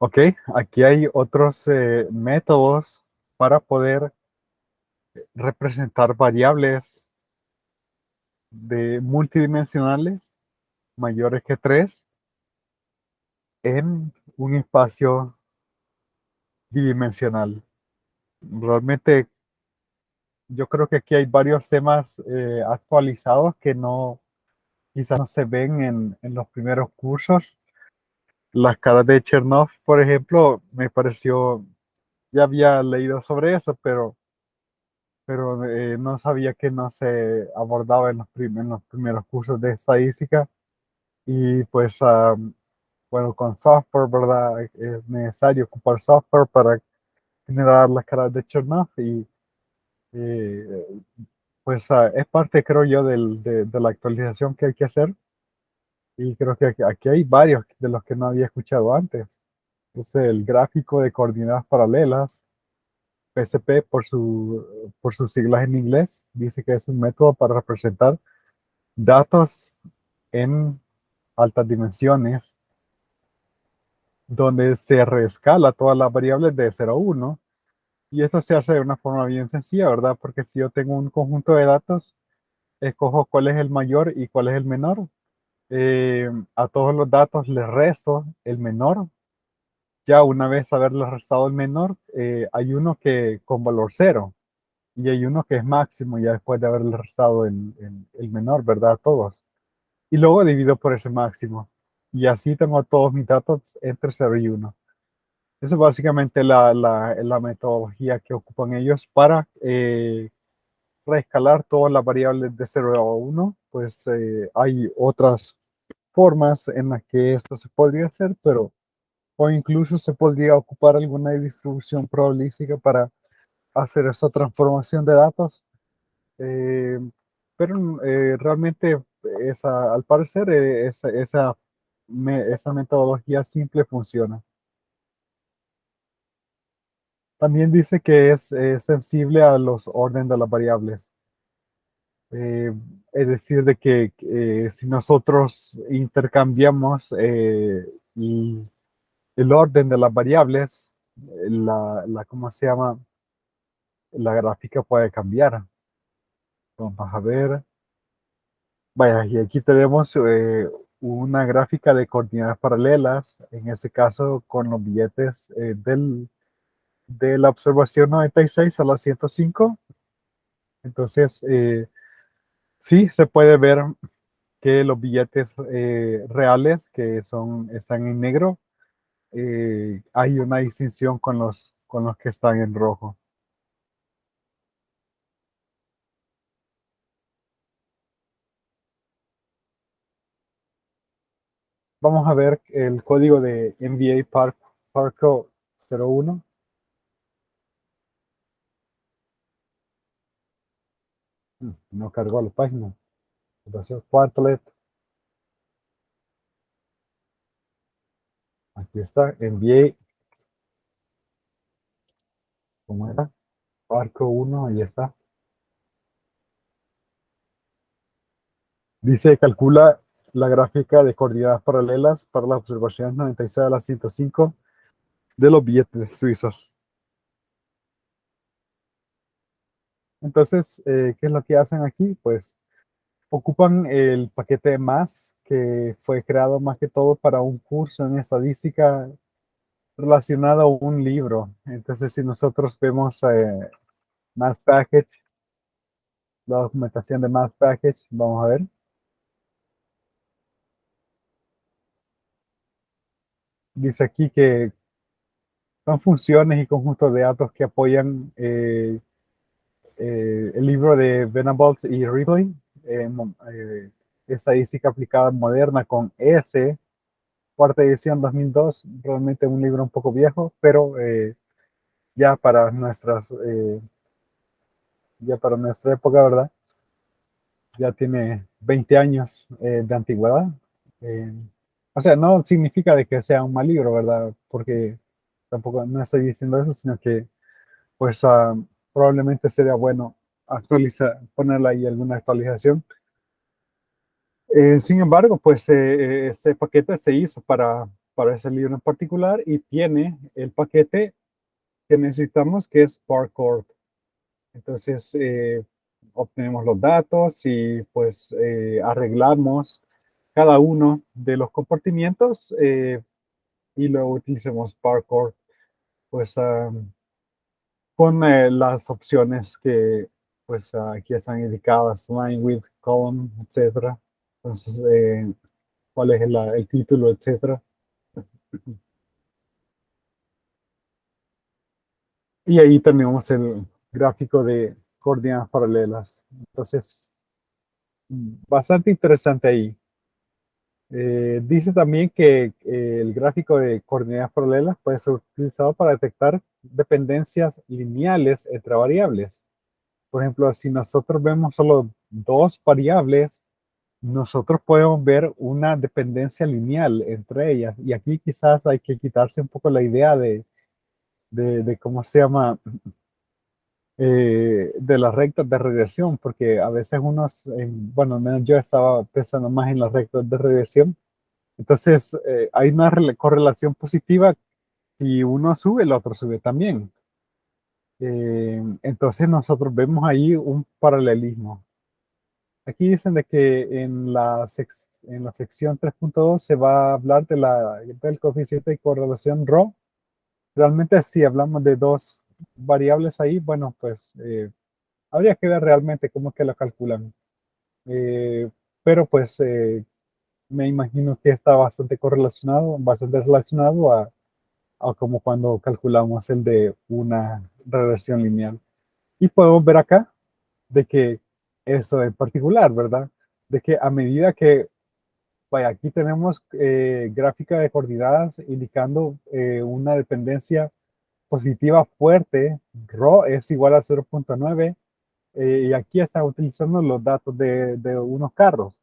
Ok, aquí hay otros métodos para poder representar variables de multidimensionales mayores que 3 en un espacio bidimensional. Realmente yo creo que aquí hay varios temas actualizados que no, quizás no se ven en los primeros cursos. Las caras de Chernoff, por ejemplo, me pareció, ya había leído sobre eso, pero no sabía que no se abordaba en los primeros cursos de estadística. Y pues, bueno, con software, ¿verdad? Es necesario ocupar software para generar las caras de Chernoff y eh, pues es parte, creo yo, de la actualización que hay que hacer. Y creo que aquí hay varios de los que no había escuchado antes. Es el gráfico de coordenadas paralelas, PSP por sus siglas en inglés. Dice que es un método para representar datos en altas dimensiones, donde se reescala todas las variables de 0 a 1. Y esto se hace de una forma bien sencilla, ¿verdad? Porque si yo tengo un conjunto de datos, escojo cuál es el mayor y cuál es el menor. A todos los datos les resto el menor. Ya una vez haberle restado el menor, hay uno que con valor cero y hay uno que es máximo ya después de haberle restado el menor, ¿verdad? A todos. Y luego divido por ese máximo. Y así tengo todos mis datos entre cero y uno. Esa es básicamente la metodología que ocupan ellos para reescalar todas las variables de cero a uno. Pues hay otras formas en las que esto se podría hacer, pero o incluso se podría ocupar alguna distribución probabilística para hacer esa transformación de datos. Eh, pero realmente al parecer esa metodología simple funciona. También dice que es sensible a los órdenes de las variables. Eh, es decir, de que si nosotros intercambiamos el orden de las variables, ¿cómo se llama? La gráfica puede cambiar. Vamos a ver. Vaya, y aquí tenemos una gráfica de coordenadas paralelas, en este caso con los billetes de la observación 96 a la 105. Entonces, sí, se puede ver que los billetes reales están en negro, hay una distinción con los que están en rojo. Vamos a ver el código de NBA Parco 01. No cargó la página. Entonces, Quartlet, aquí está, NBA, ¿cómo era? Parco 1, ahí está. Dice, calcula la gráfica de coordenadas paralelas para las observaciones 96 a la 105 de los billetes suizos. Entonces, ¿qué es lo que hacen aquí? Pues ocupan el paquete MAS, que fue creado más que todo para un curso en estadística relacionado a un libro. Entonces, si nosotros vemos Mass Package, la documentación de Mass Package, vamos a ver. Dice aquí que son funciones y conjuntos de datos que apoyan el libro de Venables y Ripley, Estadística Aplicada Moderna con S, cuarta edición 2002, realmente un libro un poco viejo, pero ya para ya para nuestra época, ¿verdad? Ya tiene 20 años de antigüedad. Eh, o sea, no significa de que sea un mal libro, ¿verdad? Porque tampoco no estoy diciendo eso, sino que pues probablemente sería bueno actualizar, ponerle ahí alguna actualización. Sin embargo, pues este paquete se hizo para ese libro en particular y tiene el paquete que necesitamos, que es Parcourt. Entonces, obtenemos los datos y pues arreglamos cada uno de los compartimientos y luego utilizamos Parcourt pues con las opciones que pues aquí están indicadas, line, width, column, etcétera. Entonces, cuál es el título, etcétera. Y ahí tenemos el gráfico de coordenadas paralelas. Entonces, bastante interesante ahí. Dice también que el gráfico de coordenadas paralelas puede ser utilizado para detectar dependencias lineales entre variables. Por ejemplo, si nosotros vemos solo dos variables, nosotros podemos ver una dependencia lineal entre ellas. Y aquí quizás hay que quitarse un poco la idea de cómo se llama, de las rectas de regresión, porque a veces unos, bueno, al menos yo estaba pensando más en las rectas de regresión. Entonces, hay una correlación positiva. Si uno sube, el otro sube también. Entonces, nosotros vemos ahí un paralelismo. Aquí dicen de que en la sección 3.2 se va a hablar del coeficiente de correlación ρ. Realmente, si hablamos de dos variables ahí, bueno, pues habría que ver realmente cómo es que lo calculan. Eh, pero pues me imagino que está bastante relacionado a como cuando calculamos el de una regresión lineal. Y podemos ver acá de que eso en particular, ¿verdad? De que a medida que, vaya, aquí tenemos gráfica de coordenadas indicando una dependencia positiva fuerte, ρ es igual a 0.9, y aquí está utilizando los datos de unos carros,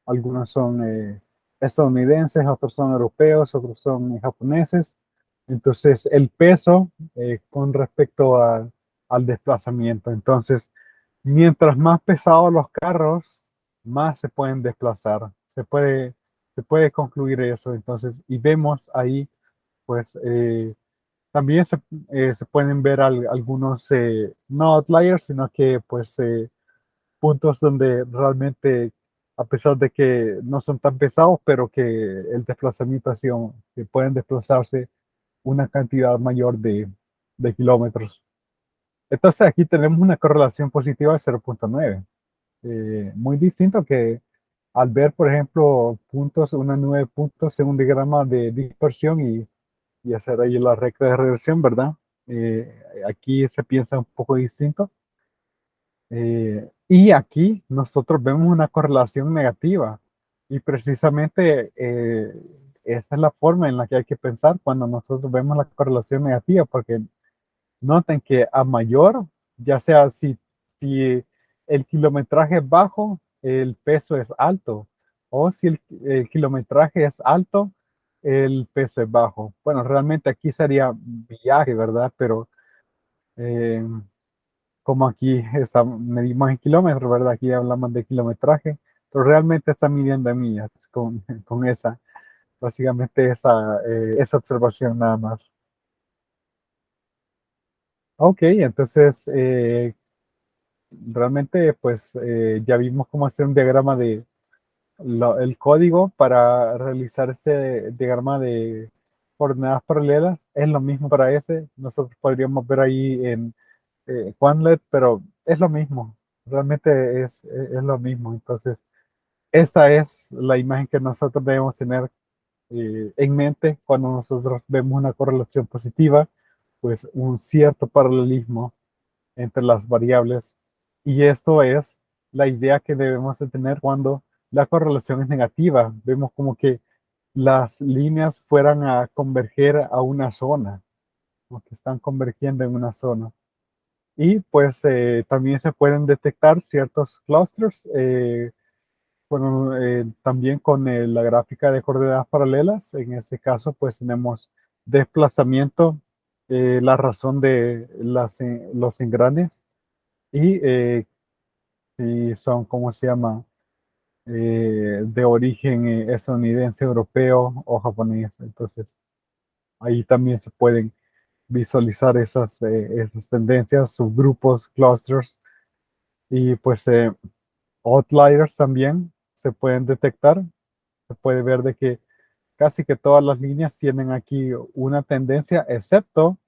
algunos son estadounidenses, otros son europeos, otros son japoneses. Entonces, el peso con respecto al desplazamiento. Entonces, mientras más pesados los carros, más se pueden desplazar. Se puede concluir eso. Entonces, y vemos ahí, pues, también se pueden ver algunos, no outliers, sino que pues puntos donde realmente, a pesar de que no son tan pesados, pero que el desplazamiento ha sido, que pueden desplazarse una cantidad mayor de kilómetros. Entonces aquí tenemos una correlación positiva de 0.9. Muy distinto que al ver, por ejemplo, puntos, una nube de puntos en un diagrama de dispersión y hacer ahí la recta de regresión, ¿verdad? Aquí se piensa un poco distinto. Y aquí nosotros vemos una correlación negativa. Y precisamente esta es la forma en la que hay que pensar cuando nosotros vemos la correlación negativa, porque noten que a mayor, ya sea si el kilometraje es bajo, el peso es alto, o si el kilometraje es alto, el peso es bajo. Bueno, realmente aquí sería viaje, ¿verdad? Pero eh, como aquí medimos en kilómetros, ¿verdad? Aquí hablamos de kilometraje, pero realmente está midiendo en millas con básicamente esa observación nada más. Ok, entonces realmente pues ya vimos cómo hacer un diagrama de el código para realizar este diagrama de coordenadas paralelas. Es lo mismo para ese. Nosotros podríamos ver ahí en Quantlet, pero es lo mismo. Realmente es lo mismo. Entonces, esta es la imagen que nosotros debemos tener en mente cuando nosotros vemos una correlación positiva, pues un cierto paralelismo entre las variables. Y esto es la idea que debemos de tener cuando la correlación es negativa. Vemos como que las líneas fueran a converger a una zona, como que están convergiendo en una zona. Y pues también se pueden detectar ciertos clusters, bueno, también con la gráfica de coordenadas paralelas. En este caso, pues tenemos desplazamiento, la razón de los engranes y si son, ¿cómo se llama? de origen estadounidense, europeo o japonés. Entonces, ahí también se pueden visualizar esas tendencias, subgrupos, clusters y pues outliers también se pueden detectar. Se puede ver de que casi que todas las líneas tienen aquí una tendencia, excepto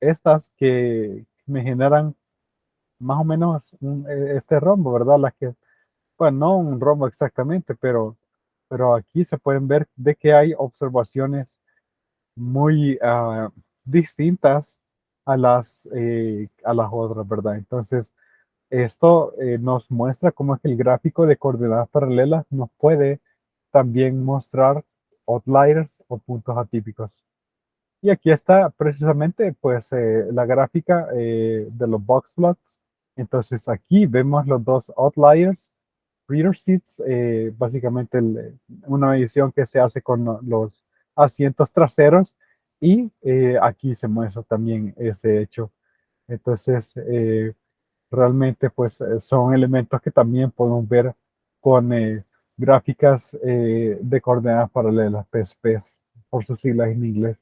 estas que me generan más o menos este rombo, ¿verdad? Las que, bueno, no un rombo exactamente, pero aquí se pueden ver de que hay observaciones muy distintas a las otras, ¿verdad? Entonces, esto nos muestra cómo es que el gráfico de coordenadas paralelas nos puede también mostrar outliers o puntos atípicos. Y aquí está precisamente pues la gráfica de los box plots. Entonces aquí vemos los dos outliers, reader seats, básicamente una medición que se hace con los asientos traseros y aquí se muestra también ese hecho. Entonces realmente pues son elementos que también podemos ver con gráficas de coordenadas paralelas, PSPs, por sus siglas en inglés.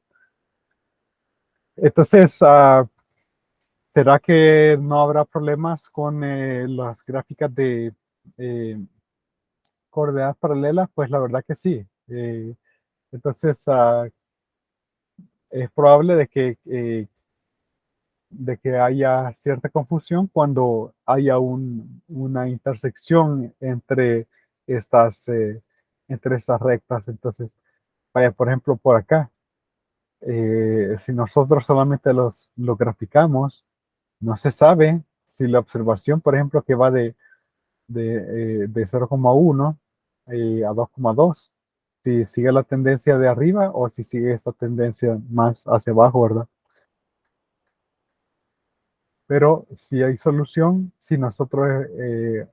Entonces, ¿será que no habrá problemas con las gráficas de coordenadas paralelas? Pues la verdad que sí. Entonces, es probable de que haya cierta confusión cuando haya una intersección estas, entre estas rectas. Entonces, vaya, por ejemplo, por acá, si nosotros solamente los graficamos, no se sabe si la observación, por ejemplo, que va de 0,1 a 2,2, si sigue la tendencia de arriba o si sigue esta tendencia más hacia abajo, ¿verdad? Pero si hay solución, si nosotros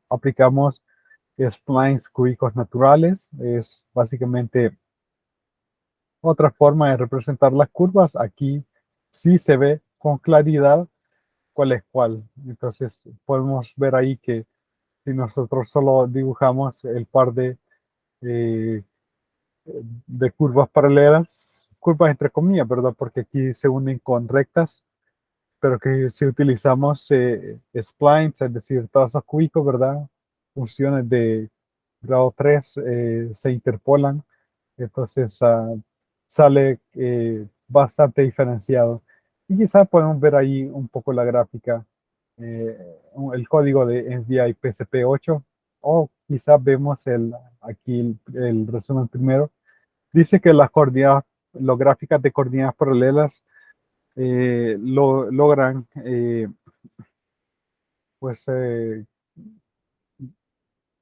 aplicamos splines cúbicos naturales, es básicamente otra forma de representar las curvas. Aquí sí se ve con claridad cuál es cuál. Entonces podemos ver ahí que si nosotros solo dibujamos el par eh, de curvas paralelas, curvas entre comillas, ¿verdad? Porque aquí se unen con rectas, pero que si utilizamos splines, es decir, trazos cúbicos, ¿verdad? Funciones de grado 3 se interpolan, entonces sale bastante diferenciado. Y quizás podemos ver ahí un poco la gráfica, el código de NVI PCP8, o quizás vemos aquí el resumen primero. Dice que las gráficas de coordenadas paralelas logran pues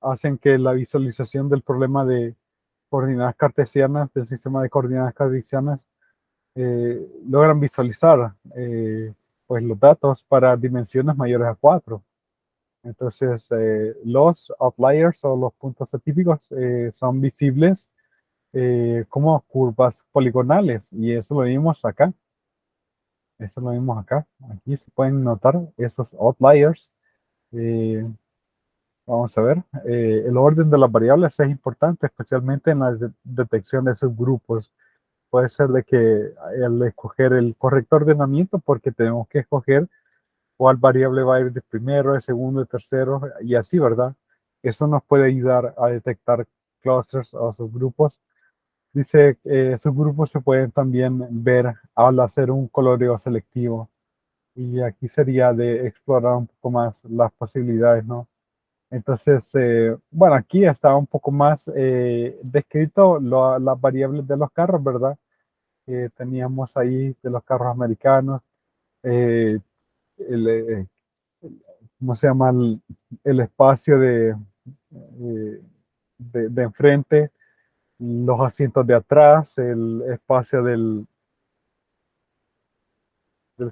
hacen que la visualización del problema de coordenadas cartesianas, del sistema de coordenadas cartesianas, logran visualizar pues los datos para dimensiones mayores a 4. Entonces, los outliers o los puntos atípicos son visibles como curvas poligonales y eso lo vimos acá. Eso lo vimos acá. Aquí se pueden notar esos outliers. Eh, Vamos a ver. El orden de las variables es importante, especialmente en la detección de esos grupos. Puede ser de que al escoger el correcto ordenamiento, porque tenemos que escoger cuál variable va a ir de primero, de segundo, de tercero, y así, ¿verdad? Eso nos puede ayudar a detectar clusters o subgrupos. Dice que subgrupos se pueden también ver al hacer un coloreo selectivo. Y aquí sería de explorar un poco más las posibilidades, ¿no? Entonces, bueno, aquí está un poco más descrito las variables de los carros, ¿verdad? Teníamos ahí de los carros americanos, eh, el, ¿cómo se llama? El espacio de enfrente, los asientos de atrás, el espacio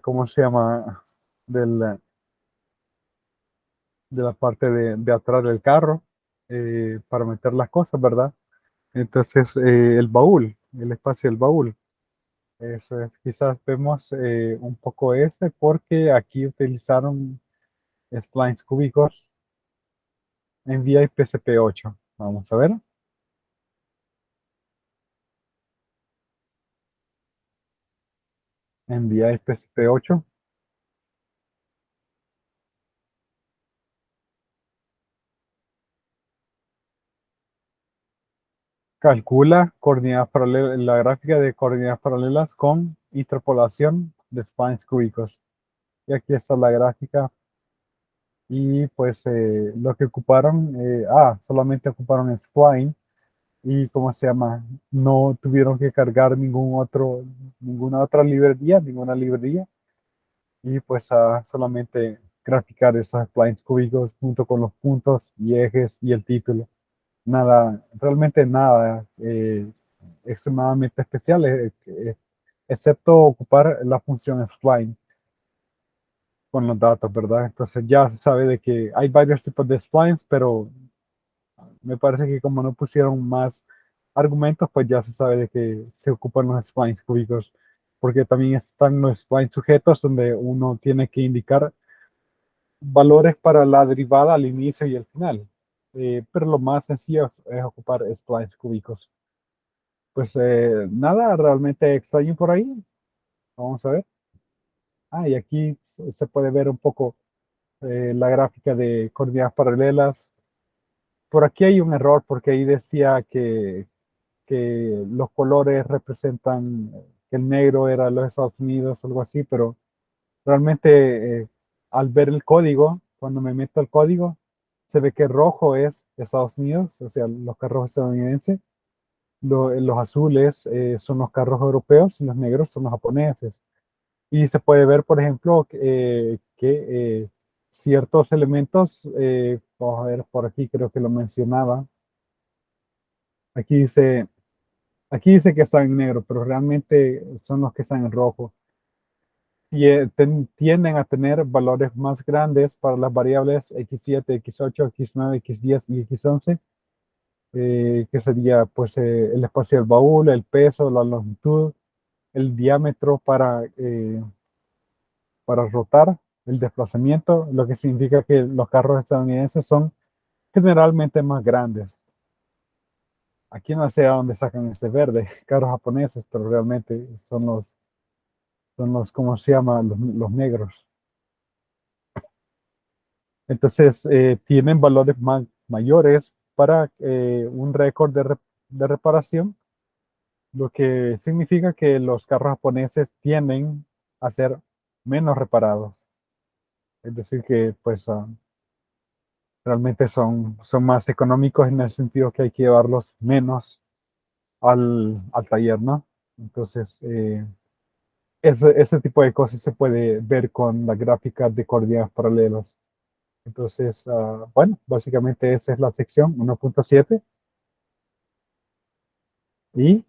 ¿cómo se llama? Del, de la parte de atrás del carro, para meter las cosas, ¿verdad? Entonces, el baúl, el espacio del baúl. Eso es, quizás vemos un poco porque aquí utilizaron splines cúbicos NVIDIA PCP8. Vamos a ver. NVIDIA PCP8. Calcula coordenadas paralelas, la gráfica de coordenadas paralelas con interpolación de splines cúbicos. Y aquí está la gráfica. Y pues lo que ocuparon, solamente ocuparon spline. Y ¿cómo se llama? No tuvieron que cargar ninguna librería. Y pues solamente graficar esos splines cúbicos junto con los puntos y ejes y el título. Nada, realmente nada extremadamente especial, excepto ocupar la función spline con los datos, ¿verdad? Entonces ya se sabe de que hay varios tipos de splines, pero me parece que como no pusieron más argumentos, pues ya se sabe de que se ocupan los splines cúbicos, porque también están los splines sujetos donde uno tiene que indicar valores para la derivada al inicio y al final. Pero lo más sencillo es ocupar splines cúbicos. Pues nada realmente extraño por ahí. Vamos a ver. Y aquí se puede ver un poco la gráfica de coordenadas paralelas. Por aquí hay un error porque ahí decía que los colores representan, que el negro era los Estados Unidos, algo así, pero realmente al ver el código, cuando me meto al código, se ve que rojo es Estados Unidos, o sea, los carros estadounidenses. Los azules son los carros europeos y los negros son los japoneses. Y se puede ver, por ejemplo, que ciertos elementos, vamos a ver por aquí, creo que lo mencionaba. Aquí dice, aquí dice que están en negro, pero realmente son los que están en rojo. Y tienden a tener valores más grandes para las variables x7, x8, x9, x10 y x11, que sería pues el espacio del baúl, el peso, la longitud, el diámetro para rotar, el desplazamiento, lo que significa que los carros estadounidenses son generalmente más grandes. Aquí no sé a dónde sacan este verde, carros japoneses, pero realmente son los ¿cómo se llama? Los negros. Entonces, tienen valores mayores para un récord de reparación, lo que significa que los carros japoneses tienden a ser menos reparados. Es decir, que pues realmente son más económicos en el sentido que hay que llevarlos menos al taller, ¿no? Entonces, ese tipo de cosas se puede ver con la gráfica de coordenadas paralelas. Entonces, bueno, básicamente esa es la sección 1.7 y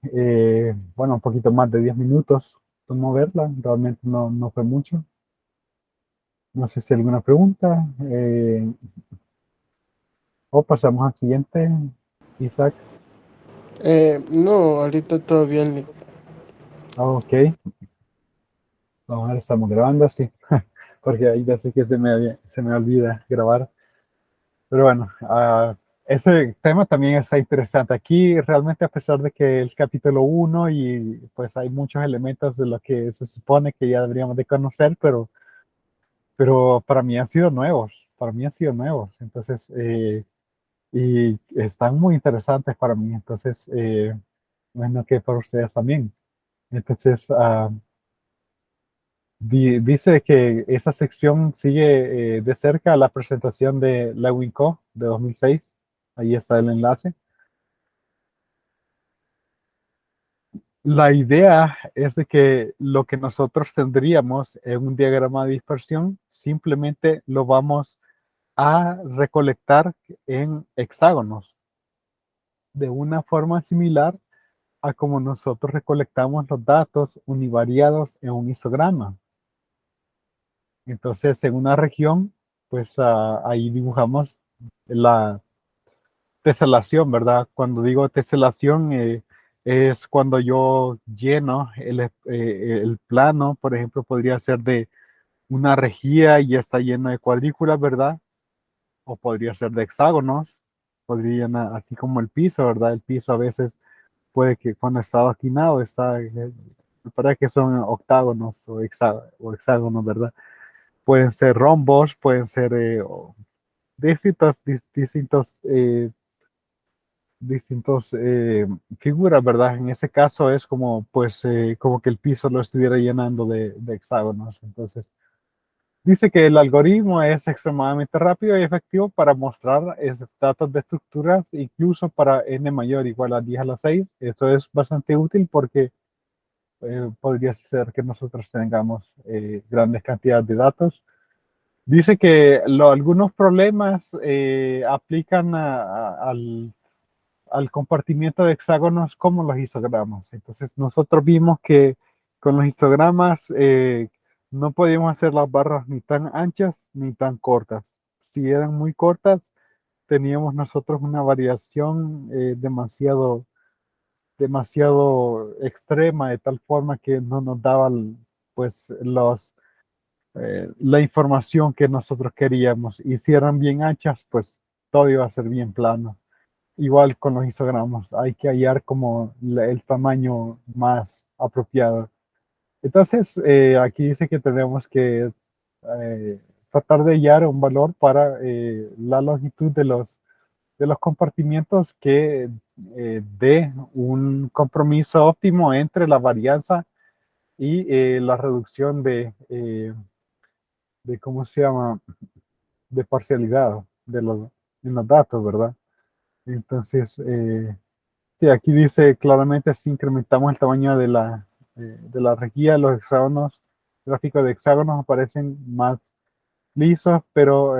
bueno, un poquito más de 10 minutos tomó verla, realmente no fue mucho. No sé si hay alguna pregunta o pasamos al siguiente, Isaac. No, ahorita todo bien, Nick. Ok, vamos a ver, estamos grabando, sí, porque ahí ya sé que se me olvida grabar. Pero bueno, ese tema también está interesante. Aquí realmente a pesar de que el capítulo uno y pues hay muchos elementos de lo que se supone que ya deberíamos de conocer, pero para mí han sido nuevos, para mí han sido nuevos. Entonces, y están muy interesantes para mí. Entonces, bueno, que para ustedes también. Entonces, dice que esa sección sigue de cerca la presentación de la WinCo de 2006. Ahí está el enlace. La idea es de que lo que nosotros tendríamos en un diagrama de dispersión simplemente lo vamos a recolectar en hexágonos de una forma similar a como nosotros recolectamos los datos univariados en un histograma. Entonces, en una región, pues ahí dibujamos la teselación, ¿verdad? Cuando digo teselación, es cuando yo lleno el plano, por ejemplo, podría ser de una rejilla y está lleno de cuadrículas, ¿verdad? o podría ser de hexágonos, podrían, así como el piso, ¿verdad? El piso a veces puede que cuando está inclinado está, para que son octágonos o hexágonos, ¿verdad? Pueden ser rombos, pueden ser distintos figuras, ¿verdad? En ese caso es como, pues, como que el piso lo estuviera llenando de hexágonos. Entonces, dice que el algoritmo es extremadamente rápido y efectivo para mostrar datos de estructuras, incluso para n mayor igual a 10 a la 6. Eso es bastante útil porque podría ser que nosotros tengamos grandes cantidades de datos. Dice que algunos problemas aplican al compartimiento de hexágonos como los histogramas. Entonces nosotros vimos que con los histogramas no podíamos hacer las barras ni tan anchas ni tan cortas. Si eran muy cortas, teníamos nosotros una variación demasiado extrema, de tal forma que no nos daban pues la información que nosotros queríamos. Y si eran bien anchas, pues todo iba a ser bien plano. Igual con los histogramas, hay que hallar como el tamaño más apropiado. Entonces, aquí dice que tenemos que eh, tratar de hallar un valor para la longitud de los compartimientos que dé un compromiso óptimo entre la varianza y la reducción de, ¿cómo se llama? De parcialidad en los datos, ¿verdad? Entonces, sí, aquí dice claramente si incrementamos el tamaño de la rejilla, los hexágonos, gráficos de hexágonos aparecen más lisos, pero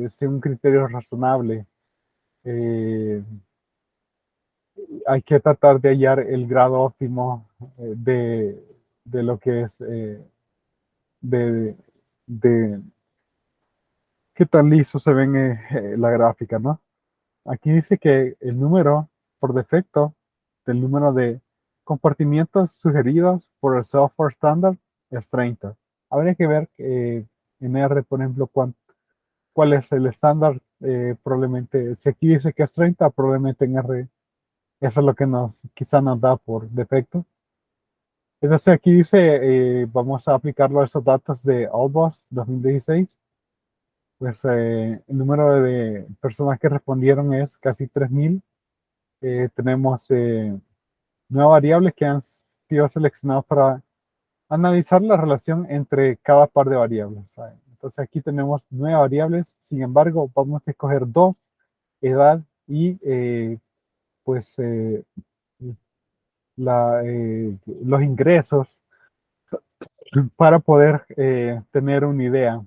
sin un criterio razonable. Eh, Hay que tratar de hallar el grado óptimo de lo que es de, de qué tan liso se ven la gráfica, ¿no? Aquí dice que el número por defecto del número de compartimientos sugeridos por el software estándar es 30. Habría que ver en R, por ejemplo, cuál es el estándar. Probablemente, si aquí dice que es 30, probablemente en R eso es lo que quizá nos da por defecto. Entonces aquí dice, vamos a aplicarlo a esos datos de Allboss 2016. Pues el número de personas que respondieron es casi 3.000. Tenemos 9 variables que han sido seleccionadas para analizar la relación entre cada par de variables, ¿saben? Entonces aquí tenemos 9 variables, sin embargo, vamos a escoger dos, edad y pues los ingresos para poder tener una idea.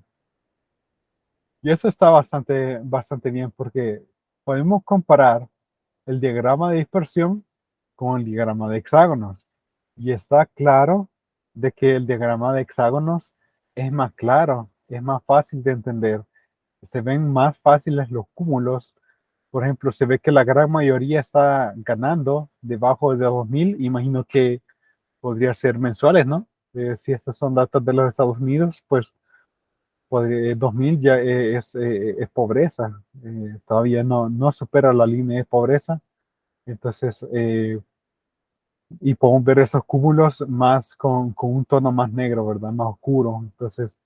Y eso está bastante bien porque podemos comparar el diagrama de dispersión con el diagrama de hexágonos. Y está claro de que el diagrama de hexágonos es más claro, es más fácil de entender. Se ven más fáciles los cúmulos. Por ejemplo, se ve que la gran mayoría está ganando debajo de 2.000. Imagino que podría ser mensuales, ¿no? Si estos son datos de los Estados Unidos, pues 2.000 ya es pobreza. Todavía no supera la línea de pobreza. Entonces, y podemos ver esos cúmulos más con un tono más negro, ¿verdad? Más oscuro. Entonces,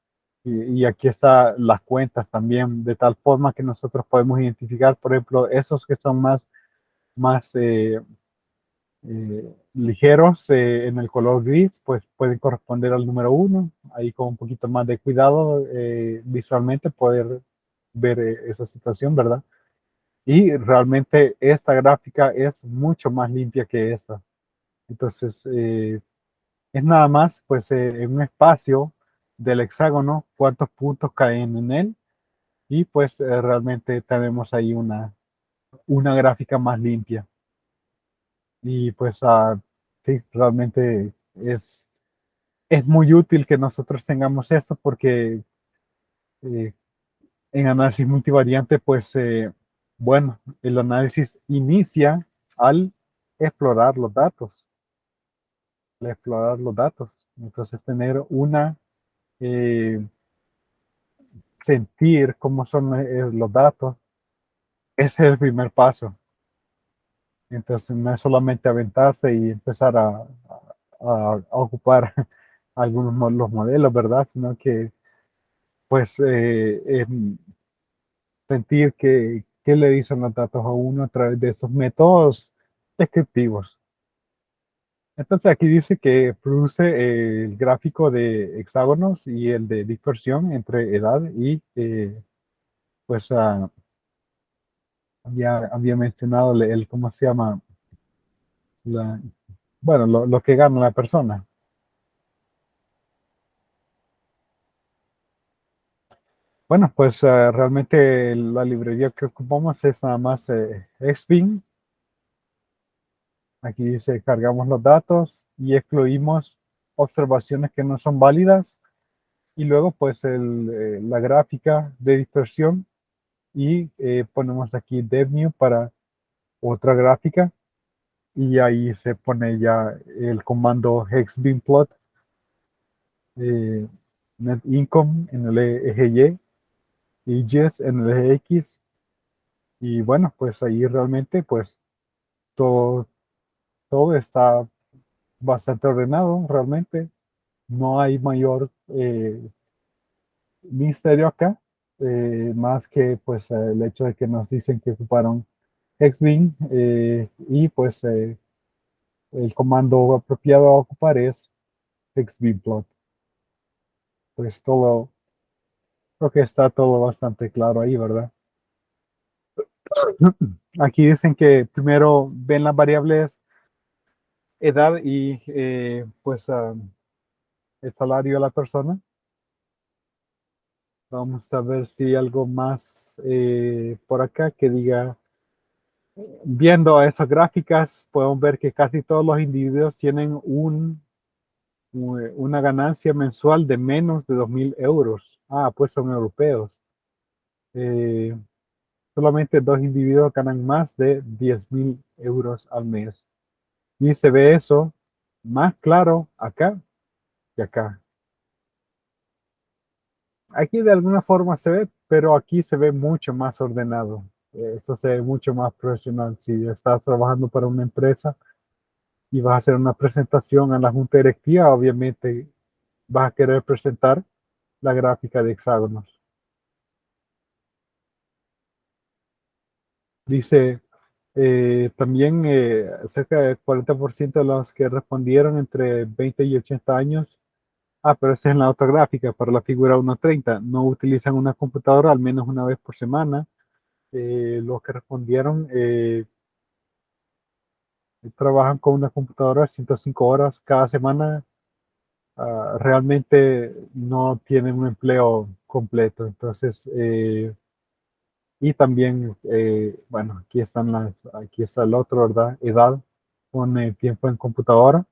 y aquí están las cuentas también, de tal forma que nosotros podemos identificar, por ejemplo, esos que son más ligeros en el color gris, pues pueden corresponder al número 1. Ahí con un poquito más de cuidado visualmente poder ver esa situación, ¿verdad? Y realmente esta gráfica es mucho más limpia que esta. Entonces, es nada más, pues, en un espacio del hexágono, cuántos puntos caen en él, y pues realmente tenemos ahí una gráfica más limpia. Y pues sí, realmente es muy útil que nosotros tengamos esto porque eh, en análisis multivariante, pues, bueno, el análisis inicia al explorar los datos, Entonces, tener eh, sentir cómo son los datos Ese es el primer paso. Entonces, no es solamente aventarse y empezar a ocupar algunos los modelos, ¿verdad? Sino que, pues, sentir qué le dicen los datos a uno a través de esos métodos descriptivos. Entonces, aquí dice que produce el gráfico de hexágonos y el de dispersión entre edad y, pues, había mencionado ¿cómo se llama? La, bueno, lo que gana la persona. Bueno, pues realmente la librería que ocupamos es nada más Xbin. Aquí dice cargamos los datos y excluimos observaciones que no son válidas y luego pues la gráfica de dispersión y ponemos aquí devnew para otra gráfica y ahí se pone ya el comando hexbinplot, eh, net income en el eje Y, ages en el eje X. Y bueno, pues ahí realmente pues todo, todo está bastante ordenado, realmente. No hay mayor misterio acá, más que pues el hecho de que nos dicen que ocuparon Xbin y pues el comando apropiado a ocupar es Xbinplot. Pues todo, creo que está todo bastante claro ahí, ¿verdad? Aquí dicen que primero ven las variables edad y pues el salario de la persona. Vamos a ver si hay algo más por acá que diga, viendo esas gráficas, podemos ver que casi todos los individuos tienen una ganancia mensual de menos de 2.000 euros. Ah, pues son europeos. Eh, Solamente dos individuos ganan más de 10.000 euros al mes. Y se ve eso más claro acá que acá. Aquí de alguna forma se ve, pero aquí se ve mucho más ordenado. Esto se ve mucho más profesional. Si estás trabajando para una empresa y vas a hacer una presentación a la junta directiva, obviamente vas a querer presentar la gráfica de hexágonos. Dice también cerca del 40% de los que respondieron entre 20 y 80 años. Ah, pero esa es en la otra gráfica, para la figura 1.30. No utilizan una computadora al menos una vez por semana. Los que respondieron trabajan con una computadora 105 horas cada semana. Realmente no tienen un empleo completo. Entonces, y también, bueno, aquí está el otro, ¿verdad? Edad con tiempo en computadora.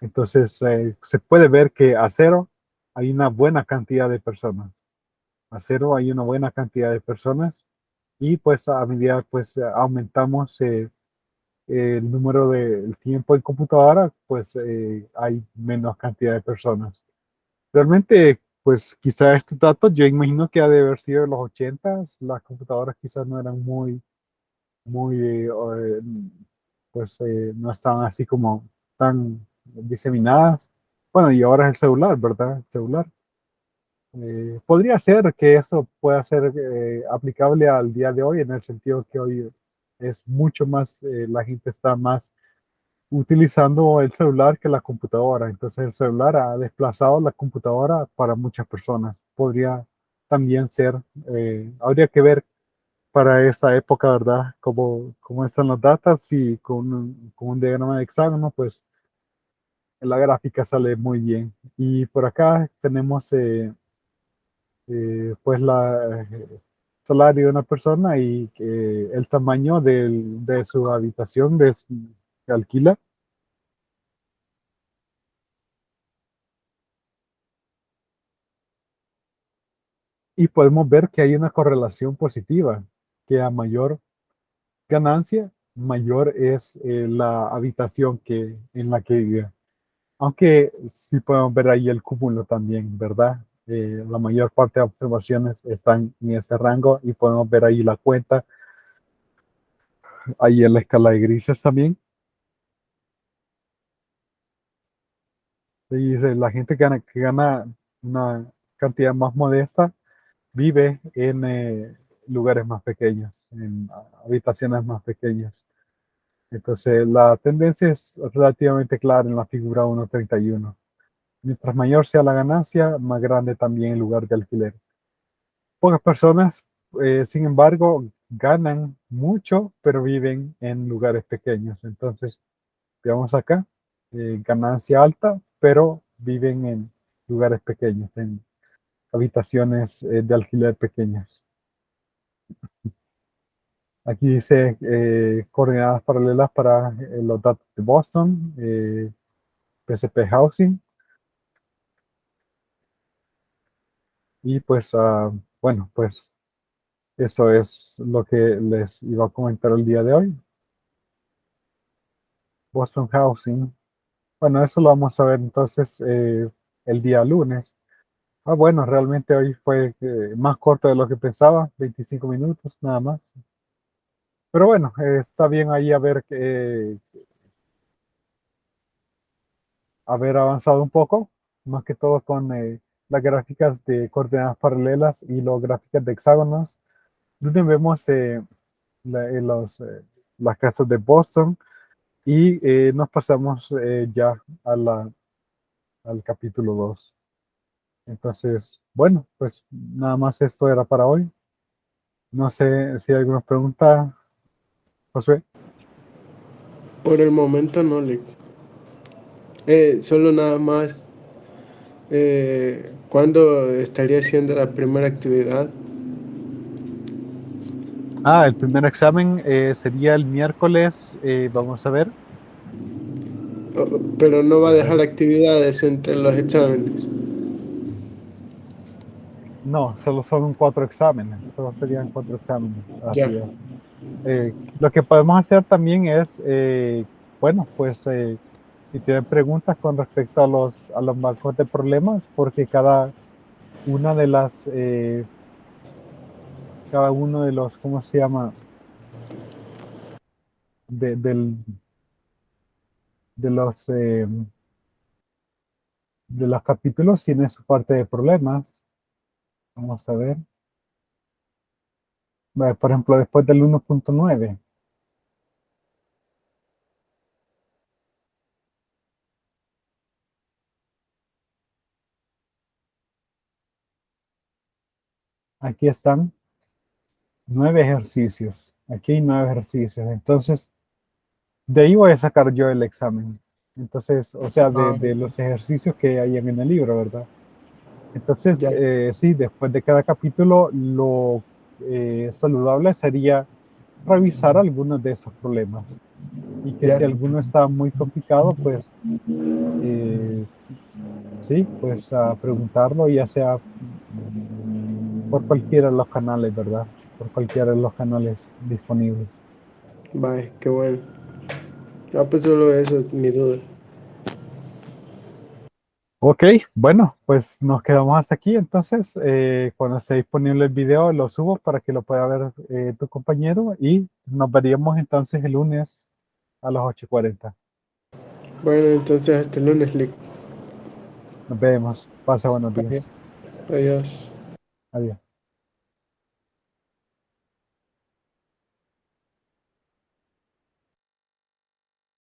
Entonces, se puede ver que a cero hay una buena cantidad de personas. A cero hay una buena cantidad de personas y pues a medida pues aumentamos el número del tiempo en computadora, pues hay menos cantidad de personas. Realmente, pues quizá estos datos, yo imagino que ha de haber sido en los 80s, las computadoras quizás no eran muy, pues no estaban así como tan diseminadas. Bueno, y ahora es el celular, ¿verdad? El celular. Podría ser que esto pueda ser aplicable al día de hoy, en el sentido que hoy es mucho más, la gente está más utilizando el celular que la computadora. Entonces el celular ha desplazado la computadora para muchas personas. Podría también ser, habría que ver para esta época, ¿verdad? Cómo están las datas y con un diagrama de hexágono, pues la gráfica sale muy bien. Y por acá tenemos pues salario de una persona y el tamaño de su habitación que alquila. Y podemos ver que hay una correlación positiva, que a mayor ganancia, mayor es la habitación en la que vive. Aunque sí podemos ver ahí el cúmulo también, ¿verdad? La mayor parte de observaciones están en este rango y podemos ver ahí la cuenta ahí en la escala de grises también. Y dice, la gente que gana una cantidad más modesta vive en lugares más pequeños, en habitaciones más pequeñas. Entonces, la tendencia es relativamente clara en la figura 1.31. Mientras mayor sea la ganancia, más grande también el lugar de alquiler. Pocas personas, sin embargo, ganan mucho, pero viven en lugares pequeños. Entonces, veamos acá, ganancia alta, pero viven en lugares pequeños, en habitaciones de alquiler pequeñas. Aquí dice coordenadas paralelas para los datos de Boston, PCP Housing. Y pues, bueno, pues eso es lo que les iba a comentar el día de hoy. Boston Housing. Bueno, eso lo vamos a ver entonces el día lunes. Bueno, realmente hoy fue más corto de lo que pensaba, 25 minutos nada más. Pero bueno, está bien ahí haber avanzado un poco, más que todo con las gráficas de coordenadas paralelas y las gráficas de hexágonos, donde vemos las casas de Boston y nos pasamos ya a al capítulo 2. Entonces, bueno, pues nada más esto era para hoy. No sé si hay alguna pregunta, Josué. Por el momento no, Lick. Solo nada más. ¿Cuándo estaría haciendo la primera actividad? El primer examen sería el miércoles, vamos a ver. Pero no va a A dejar ver. actividades entre los exámenes. No, solo son 4 exámenes, solo serían 4 exámenes, Ya, así es. Lo que podemos hacer también es, bueno, pues si tienen preguntas con respecto a los bancos de problemas, porque una de cada uno de los, ¿cómo se llama? De, del- de de los capítulos tiene su parte de problemas. Vamos a ver. Por ejemplo, después del 1.9, aquí están 9 ejercicios. Aquí hay 9 ejercicios. Entonces, de ahí voy a sacar yo el examen. Entonces, o sea, ah, de los ejercicios que hay en el libro, ¿verdad? Entonces, ya, sí, después de cada capítulo, lo saludable sería revisar algunos de esos problemas. Y que ya. si alguno está muy complicado, pues eh, sí, pues a preguntarlo, ya sea por cualquiera de los canales, ¿verdad? Por cualquiera de los canales disponibles. Bye, qué bueno. Ah, pues solo eso es mi duda. Ok, bueno, pues nos quedamos hasta aquí. Entonces, cuando esté disponible el video, lo subo para que lo pueda ver tu compañero y nos veríamos entonces el lunes a las 8:40. Bueno, entonces hasta el lunes, Lick. Nos vemos. Pasa buenos Adiós. días. Adiós. Adiós.